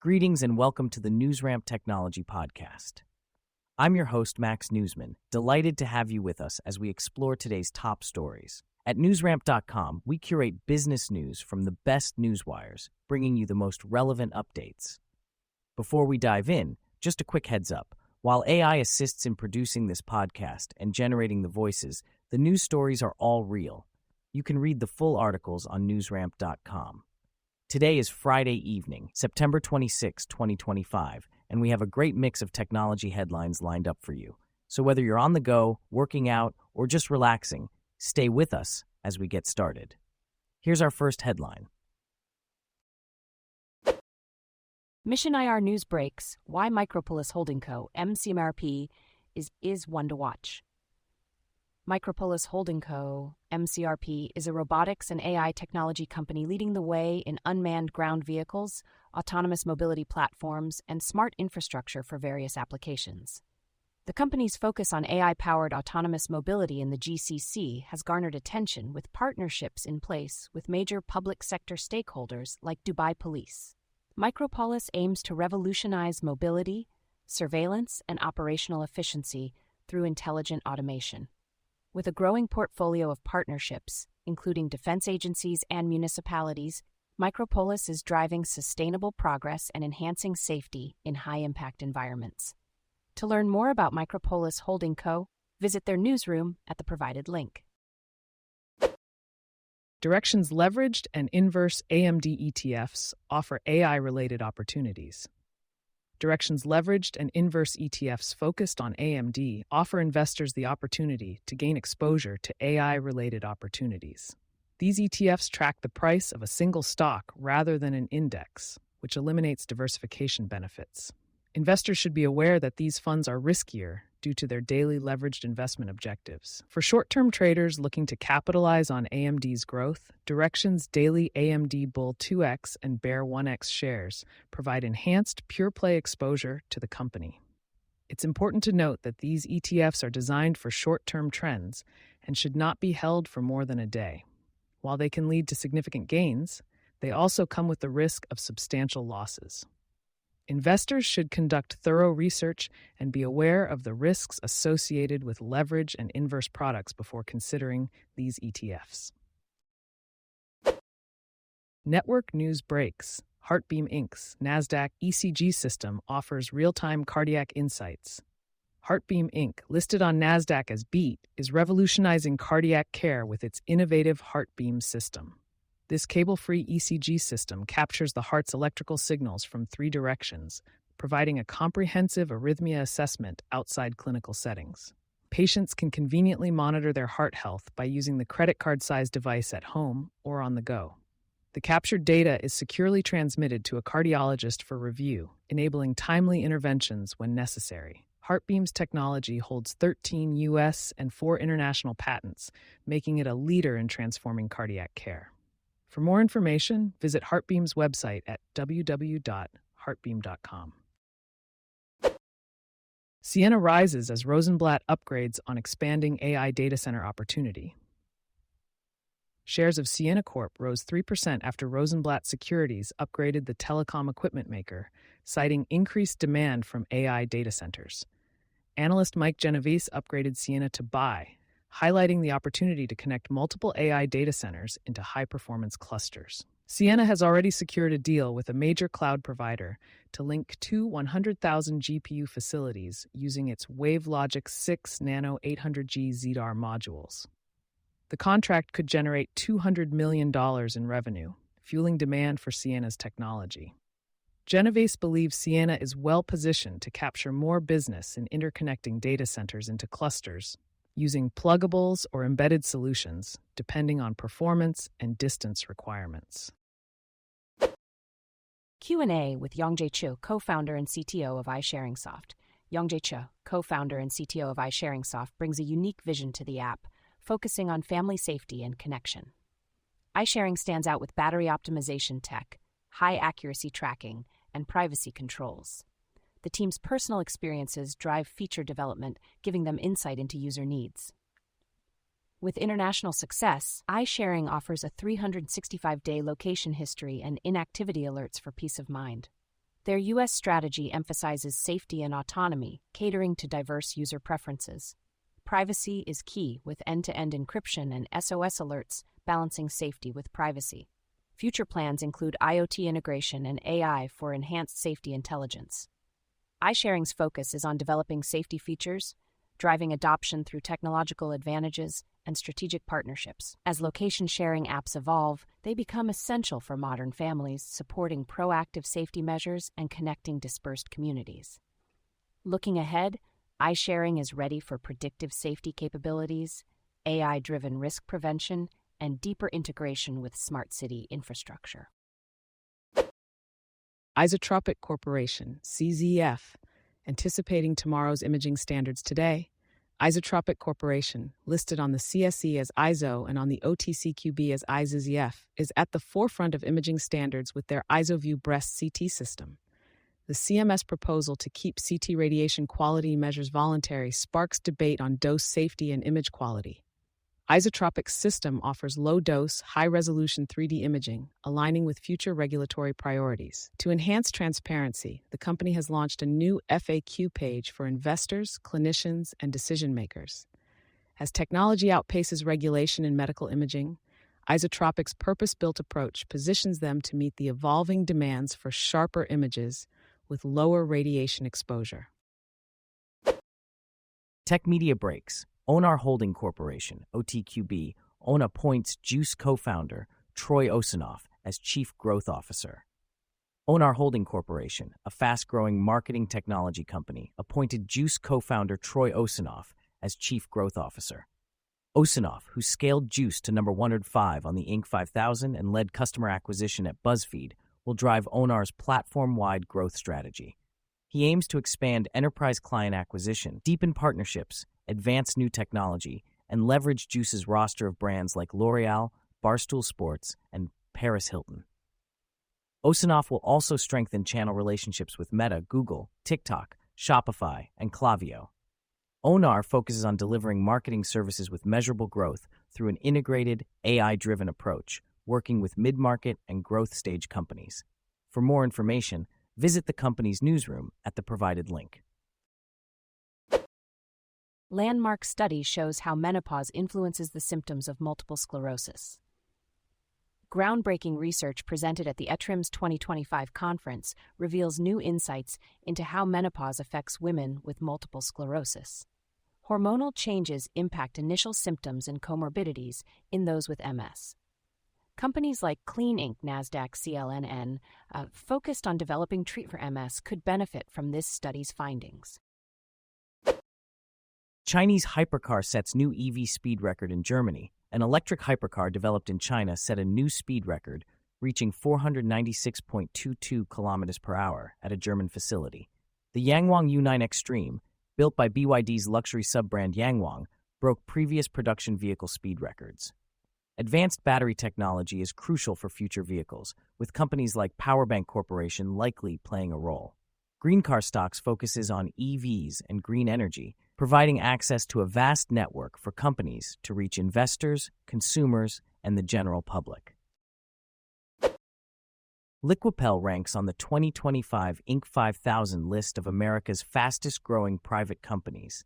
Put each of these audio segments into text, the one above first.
Greetings and welcome to the NewsRamp Technology Podcast. I'm your host, Max Newsman, delighted to have you with us as we explore today's top stories. At newsramp.com, we curate business news from the best newswires, bringing you the most relevant updates. Before we dive in, just a quick heads up. While AI assists in producing this podcast and generating the voices, the news stories are all real. You can read the full articles on newsramp.com. Today is Friday evening, September 26, 2025, and we have a great mix of technology headlines lined up for you. So whether you're on the go, working out, or just relaxing, stay with us as we get started. Here's our first headline. Mission IR News breaks why Micropolis Holding Co. MCMRP is one to watch. Micropolis Holding Co. MCRP is a robotics and AI technology company leading the way in unmanned ground vehicles, autonomous mobility platforms, and smart infrastructure for various applications. The company's focus on AI-powered autonomous mobility in the GCC has garnered attention with partnerships in place with major public sector stakeholders like Dubai Police. Micropolis aims to revolutionize mobility, surveillance, and operational efficiency through intelligent automation. With a growing portfolio of partnerships, including defense agencies and municipalities, Micropolis is driving sustainable progress and enhancing safety in high-impact environments. To learn more about Micropolis Holding Co., visit their newsroom at the provided link. Direction's leveraged and inverse AMD ETFs offer AI-related opportunities. Direction's leveraged and inverse ETFs focused on AMD offer investors the opportunity to gain exposure to AI-related opportunities. These ETFs track the price of a single stock rather than an index, which eliminates diversification benefits. Investors should be aware that these funds are riskier due to their daily leveraged investment objectives. For short-term traders looking to capitalize on AMD's growth, Direction's daily AMD Bull 2X and Bear 1X shares provide enhanced pure-play exposure to the company. It's important to note that these ETFs are designed for short-term trends and should not be held for more than a day. While they can lead to significant gains, they also come with the risk of substantial losses. Investors should conduct thorough research and be aware of the risks associated with leverage and inverse products before considering these ETFs. Network news breaks. HeartBeam Inc's NASDAQ ECG system offers real-time cardiac insights. HeartBeam Inc., listed on NASDAQ as BEAT, is revolutionizing cardiac care with its innovative HeartBeam system. This cable-free ECG system captures the heart's electrical signals from 3 directions, providing a comprehensive arrhythmia assessment outside clinical settings. Patients can conveniently monitor their heart health by using the credit card-sized device at home or on the go. The captured data is securely transmitted to a cardiologist for review, enabling timely interventions when necessary. HeartBeam's technology holds 13 U.S. and 4 international patents, making it a leader in transforming cardiac care. For more information, visit HeartBeam's website at www.heartbeam.com. Ciena rises as Rosenblatt upgrades on expanding AI data center opportunity. Shares of Ciena Corp rose 3% after Rosenblatt Securities upgraded the telecom equipment maker, citing increased demand from AI data centers. Analyst Mike Genovese upgraded Ciena to buy, highlighting the opportunity to connect multiple AI data centers into high-performance clusters. Ciena has already secured a deal with a major cloud provider to link 2 100,000 GPU facilities using its WaveLogic 6 Nano 800G ZDAR modules. The contract could generate $200 million in revenue, fueling demand for Ciena's technology. Genovese believes Ciena is well-positioned to capture more business in interconnecting data centers into clusters, using pluggables or embedded solutions, depending on performance and distance requirements. Q&A with Yangwang Chu, co-founder and CTO of iSharingSoft. Yangwang Chu, co-founder and CTO of iSharingSoft, brings a unique vision to the app, focusing on family safety and connection. iSharing stands out with battery optimization tech, high-accuracy tracking, and privacy controls. The team's personal experiences drive feature development, giving them insight into user needs. With international success, iSharing offers a 365-day location history and inactivity alerts for peace of mind. Their U.S. strategy emphasizes safety and autonomy, catering to diverse user preferences. Privacy is key, with end-to-end encryption and SOS alerts balancing safety with privacy. Future plans include IoT integration and AI for enhanced safety intelligence. iSharing's focus is on developing safety features, driving adoption through technological advantages, and strategic partnerships. As location-sharing apps evolve, they become essential for modern families, supporting proactive safety measures and connecting dispersed communities. Looking ahead, iSharing is ready for predictive safety capabilities, AI-driven risk prevention, and deeper integration with smart city infrastructure. Izotropic Corporation, CZF, anticipating tomorrow's imaging standards today. Izotropic Corporation, listed on the CSE as ISO and on the OTCQB as IZZF, is at the forefront of imaging standards with their IsoView breast CT system. The CMS proposal to keep CT radiation quality measures voluntary sparks debate on dose safety and image quality. Izotropic's system offers low-dose, high-resolution 3D imaging, aligning with future regulatory priorities. To enhance transparency, the company has launched a new FAQ page for investors, clinicians, and decision-makers. As technology outpaces regulation in medical imaging, Izotropic's purpose-built approach positions them to meet the evolving demands for sharper images with lower radiation exposure. Tech Media Breaks. ONAR Holding Corporation, OTQB, appoints Juice co-founder Troy Osinoff as Chief Growth Officer. ONAR Holding Corporation, a fast-growing marketing technology company, appointed Juice co-founder Troy Osinoff as Chief Growth Officer. Osinoff, who scaled Juice to number 105 on the Inc. 5000 and led customer acquisition at BuzzFeed, will drive ONAR's platform-wide growth strategy. He aims to expand enterprise client acquisition, deepen partnerships, advance new technology, and leverage Juice's roster of brands like L'Oreal, Barstool Sports, and Paris Hilton. Osinoff will also strengthen channel relationships with Meta, Google, TikTok, Shopify, and Klaviyo. ONAR focuses on delivering marketing services with measurable growth through an integrated, AI-driven approach, working with mid-market and growth-stage companies. For more information, visit the company's newsroom at the provided link. Landmark study shows how menopause influences the symptoms of multiple sclerosis. Groundbreaking research presented at the ETRIMS 2025 conference reveals new insights into how menopause affects women with multiple sclerosis. Hormonal changes impact initial symptoms and comorbidities in those with MS. Companies like Clean Inc. Nasdaq CLNN, focused on developing treatment for MS, could benefit from this study's findings. Chinese hypercar sets new EV speed record in Germany. An electric hypercar developed in China set a new speed record, reaching 496.22 kilometers per hour at a German facility. The Yangwang U9 Xtreme, built by BYD's luxury sub-brand Yangwang, broke previous production vehicle speed records. Advanced battery technology is crucial for future vehicles, with companies like Powerbank Corporation likely playing a role. Green Car Stocks focuses on EVs and green energy, providing access to a vast network for companies to reach investors, consumers, and the general public. LIQUIPEL ranks on the 2025 Inc. 5000 list of America's fastest-growing private companies.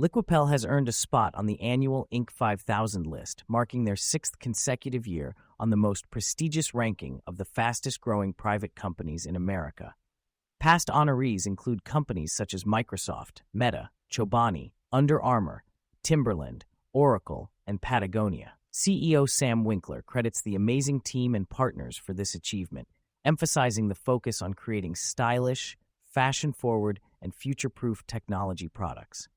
LIQUIPEL has earned a spot on the annual Inc. 5000 list, marking their sixth consecutive year on the most prestigious ranking of the fastest-growing private companies in America. Past honorees include companies such as Microsoft, Meta, Chobani, Under Armour, Timberland, Oracle, and Patagonia. CEO Sam Winkler credits the amazing team and partners for this achievement, emphasizing the focus on creating stylish, fashion-forward, and future-proof technology products.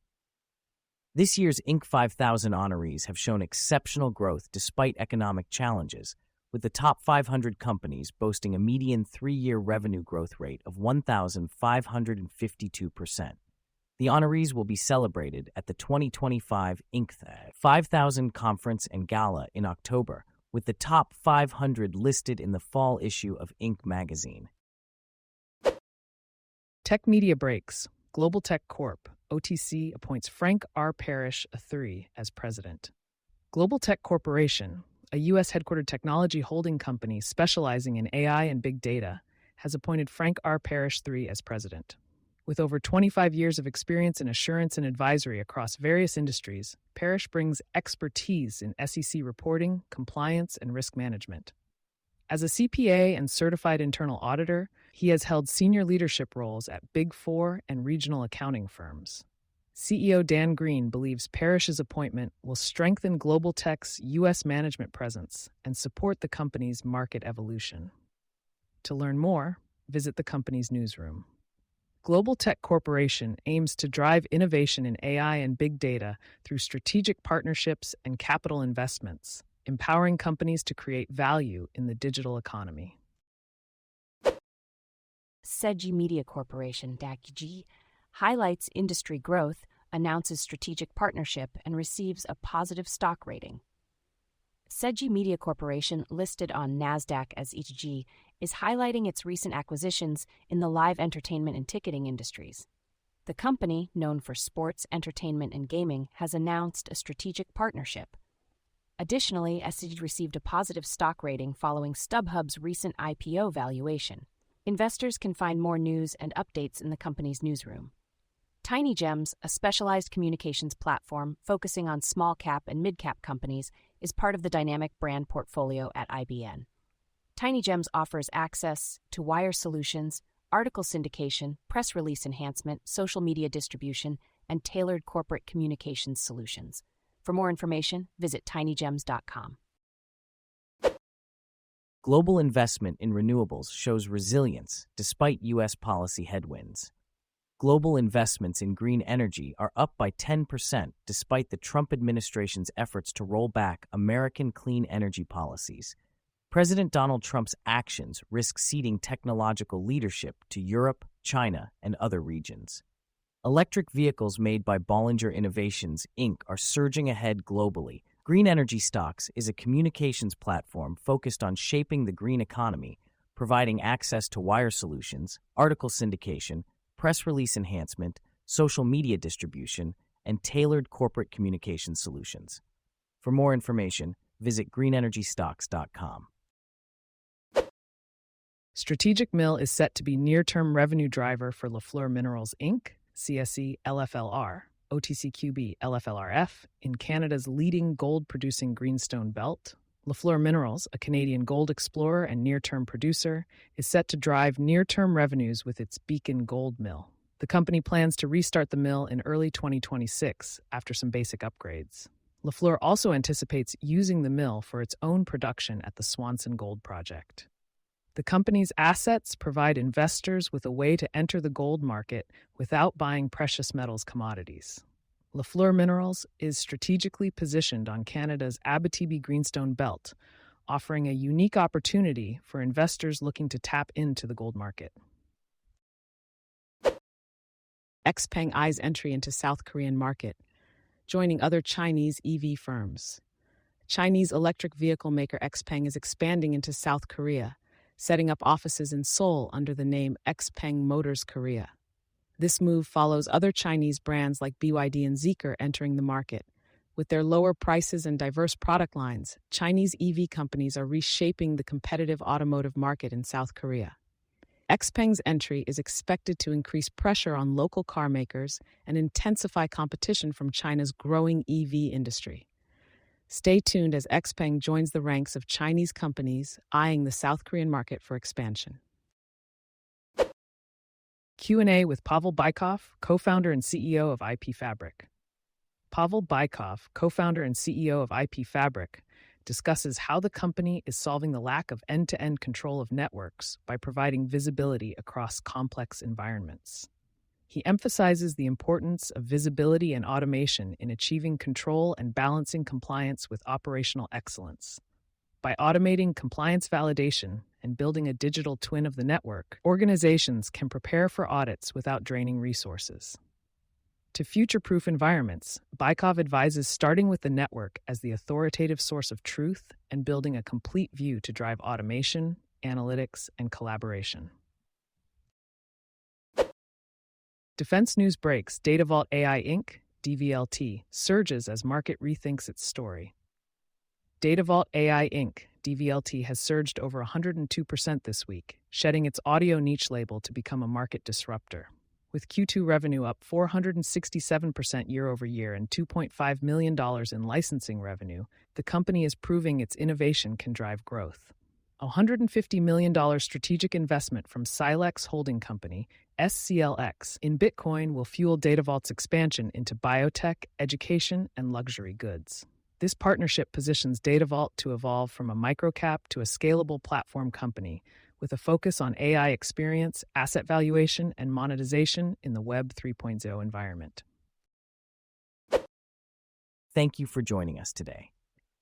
This year's Inc. 5000 honorees have shown exceptional growth despite economic challenges, with the top 500 companies boasting a median 3-year revenue growth rate of 1,552%. The honorees will be celebrated at the 2025 Inc. 5000 Conference and Gala in October, with the top 500 listed in the fall issue of Inc. magazine. Tech Media Breaks. GlobalTech Corp. OTC appoints Frank R. Parrish III as president. GlobalTech Corporation, a U.S. headquartered technology holding company specializing in AI and big data, has appointed Frank R. Parrish III as president. With over 25 years of experience in assurance and advisory across various industries, Parrish brings expertise in SEC reporting, compliance, and risk management. As a CPA and certified internal auditor, he has held senior leadership roles at Big Four and regional accounting firms. CEO Dan Green believes Parrish's appointment will strengthen GlobalTech's U.S. management presence and support the company's market evolution. To learn more, visit the company's newsroom. GlobalTech Corporation aims to drive innovation in AI and big data through strategic partnerships and capital investments, empowering companies to create value in the digital economy. Seiji Media Corporation, DACG, highlights industry growth, announces strategic partnership, and receives a positive stock rating. Seiji Media Corporation, listed on NASDAQ as ETG, is highlighting its recent acquisitions in the live entertainment and ticketing industries. The company, known for sports, entertainment, and gaming, has announced a strategic partnership. Additionally, SEG received a positive stock rating following StubHub's recent IPO valuation. Investors can find more news and updates in the company's newsroom. Tiny Gems, a specialized communications platform focusing on small-cap and mid-cap companies, is part of the dynamic brand portfolio at IBN. Tiny Gems offers access to wire solutions, article syndication, press release enhancement, social media distribution, and tailored corporate communications solutions. For more information, visit tinygems.com. Global investment in renewables shows resilience despite U.S. policy headwinds. Global investments in green energy are up by 10% despite the Trump administration's efforts to roll back American clean energy policies. President Donald Trump's actions risk ceding technological leadership to Europe, China, and other regions. Electric vehicles made by Bollinger Innovations, Inc. are surging ahead globally. Green Energy Stocks is a communications platform focused on shaping the green economy, providing access to wire solutions, article syndication, press release enhancement, social media distribution, and tailored corporate communication solutions. For more information, visit greenenergystocks.com. Strategic Mill is set to be near-term revenue driver for Lafleur Minerals Inc., CSE LFLR, OTCQB LFLRF, in Canada's leading gold-producing greenstone belt. Lafleur Minerals, a Canadian gold explorer and near-term producer, is set to drive near-term revenues with its Beacon Gold Mill. The company plans to restart the mill in early 2026 after some basic upgrades. Lafleur also anticipates using the mill for its own production at the Swanson Gold Project. The company's assets provide investors with a way to enter the gold market without buying precious metals commodities. Lafleur Minerals is strategically positioned on Canada's Abitibi Greenstone Belt, offering a unique opportunity for investors looking to tap into the gold market. XPeng eyes entry into South Korean market, joining other Chinese EV firms. Chinese electric vehicle maker XPeng is expanding into South Korea, setting up offices in Seoul under the name XPeng Motors Korea. This move follows other Chinese brands like BYD and Zeekr entering the market. With their lower prices and diverse product lines, Chinese EV companies are reshaping the competitive automotive market in South Korea. XPeng's entry is expected to increase pressure on local car makers and intensify competition from China's growing EV industry. Stay tuned as XPeng joins the ranks of Chinese companies eyeing the South Korean market for expansion. Q&A with Pavel Bykov, co-founder and CEO of IP Fabric. Pavel Bykov, co-founder and CEO of IP Fabric, discusses how the company is solving the lack of end-to-end control of networks by providing visibility across complex environments. He emphasizes the importance of visibility and automation in achieving control and balancing compliance with operational excellence. By automating compliance validation and building a digital twin of the network, organizations can prepare for audits without draining resources. To future-proof environments, Bykov advises starting with the network as the authoritative source of truth and building a complete view to drive automation, analytics, and collaboration. Defense news breaks. DataVault AI Inc., DVLT, surges as market rethinks its story. DataVault AI Inc., DVLT has surged over 102% this week, shedding its audio niche label to become a market disruptor. With Q2 revenue up 467% year-over-year and $2.5 million in licensing revenue, the company is proving its innovation can drive growth. A $150 million strategic investment from Silex Holding Company, SCLX, in Bitcoin will fuel DataVault's expansion into biotech, education, and luxury goods. This partnership positions DataVault to evolve from a microcap to a scalable platform company, with a focus on AI experience, asset valuation, and monetization in the Web 3.0 environment. Thank you for joining us today.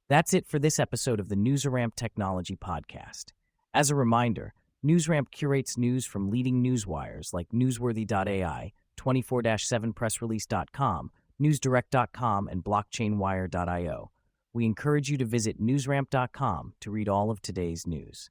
That's it for this episode of the NewsRamp Technology Podcast. As a reminder, NewsRamp curates news from leading newswires like Newsworthy.ai, 24/7pressrelease.com, NewsDirect.com, and BlockchainWire.io. We encourage you to visit NewsRamp.com to read all of today's news.